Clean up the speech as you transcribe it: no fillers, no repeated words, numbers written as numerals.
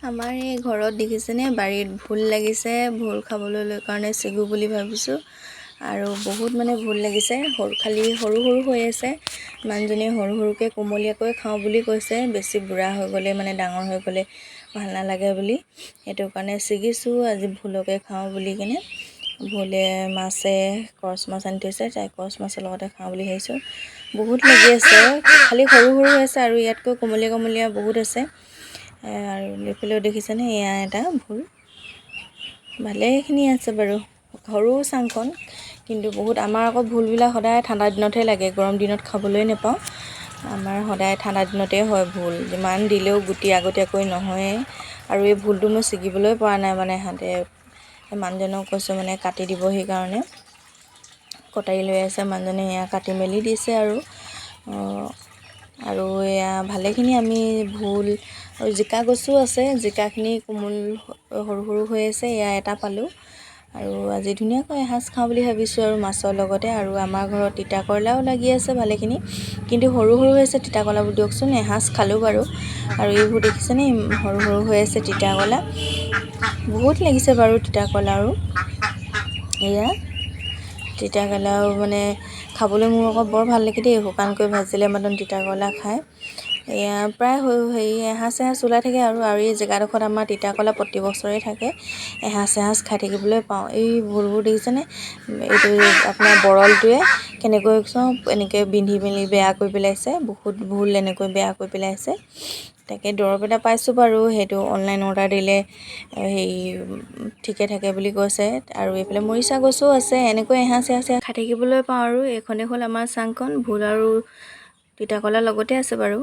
আমাৰ এই ঘৰত দেখিছেনে বাৰীত ভোল লাগিছে। ভোল খাবলৈ লৈ কাৰণে ছিগো বুলি ভাবিছোঁ। আৰু বহুত মানে ভোল লাগিছে, খালি সৰু সৰু হৈ আছে। মানুহজনীয়ে সৰু সৰুকৈ কোমলীয়াকৈ খাওঁ বুলি কৈছে, বেছি বুঢ়া হৈ গ'লে মানে ডাঙৰ হৈ গ'লে ভাল নালাগে বুলি। সেইটো কাৰণে ছিগিছোঁ আজি ভোলকে খাওঁ বুলি কিনে। ভোলে মাছে কচ মাছ আনি থৈছে, তাই কচ মাছৰ লগতে খাওঁ বুলি ভাবিছোঁ। বহুত লাগি আছে, খালি সৰু সৰু হৈ আছে আৰু ইয়াতকৈ কোমলীয়া কোমলীয়া বহুত আছে। আৰু এইফালেও দেখিছেনে, এয়া এটা ভোল ভালেখিনি আছে বাৰু, সৰু চাংকণ কিন্তু বহুত। আমাৰ আকৌ ভোলবিলাক সদায় ঠাণ্ডা দিনতহে লাগে, গৰম দিনত খাবলৈ নাপাওঁ। আমাৰ সদায় ঠাণ্ডা দিনতেই হয় ভোল, যিমান দিলেও গুটি আগতীয়াকৈ নহয়েই। আৰু এই ভোলটো মই ছিগিবলৈ পৰা নাই মানে মানুহজনক কৈছোঁ মানে কাটি দিবহি কাৰণে। কটাৰী লৈ আছে মানুহজনে, এয়া কাটি মেলি দিছে আৰু এয়া ভালেখিনি আমি ভোল আৰু জিকা গছো আছে। জিকাখিনি কোমল সৰু সৰু হৈ আছে, এয়া এটা পালোঁ। আৰু আজি ধুনীয়াকৈ এসাঁজ খাওঁ বুলি ভাবিছোঁ আৰু মাছৰ লগতে। আৰু আমাৰ ঘৰত তিতা কেৰেলাও লাগি আছে ভালেখিনি, কিন্তু সৰু সৰু হৈ আছে তিতা কেৰেলাবোৰ, দিয়কচোন। এসাঁজ খালোঁ বাৰু। আৰু এইবোৰ দেখিছেনে, সৰু সৰু হৈ আছে তিতা কেৰেলা, বহুত লাগিছে বাৰু তিতা কেৰেলা। আৰু এয়া তিতা কেৰেলাও মানে খাবলৈ মোৰ আকৌ বৰ ভাল লাগে দেই, শুকানকৈ ভাজিলে মানে তিতা কেৰেলা খায়। এয়া প্ৰায় এসাঁজ ওলাই থাকে। আৰু এই জেগাডোখৰত আমাৰ তিতা কেৰেলা প্ৰতি বছৰে থাকে, এসাঁজ খাই থাকিবলৈ পাওঁ। এই ভোলবোৰ দেখিছেনে, এইটো আপোনাৰ বৰলটোৱে কেনেকৈ চব এনেকৈ বিন্ধি মেলি বেয়া কৰি পেলাইছে। বহুত ভোল এনেকৈ বেয়া কৰি পেলাইছে। তাকে দৰৱ এটা পাইছোঁ বাৰু, সেইটো অনলাইন অৰ্ডাৰ দিলে ঠিকে থাকে বুলি কৈছে। আৰু এইফালে মৰিচা গছো আছে, এনেকৈ এসাঁজ খাই থাকিবলৈ পাওঁ। আৰু এইখনেই হ'ল আমাৰ চাংকণ, ভোল আৰু তিতা কেৰেলাৰ লগতে আছে বাৰু।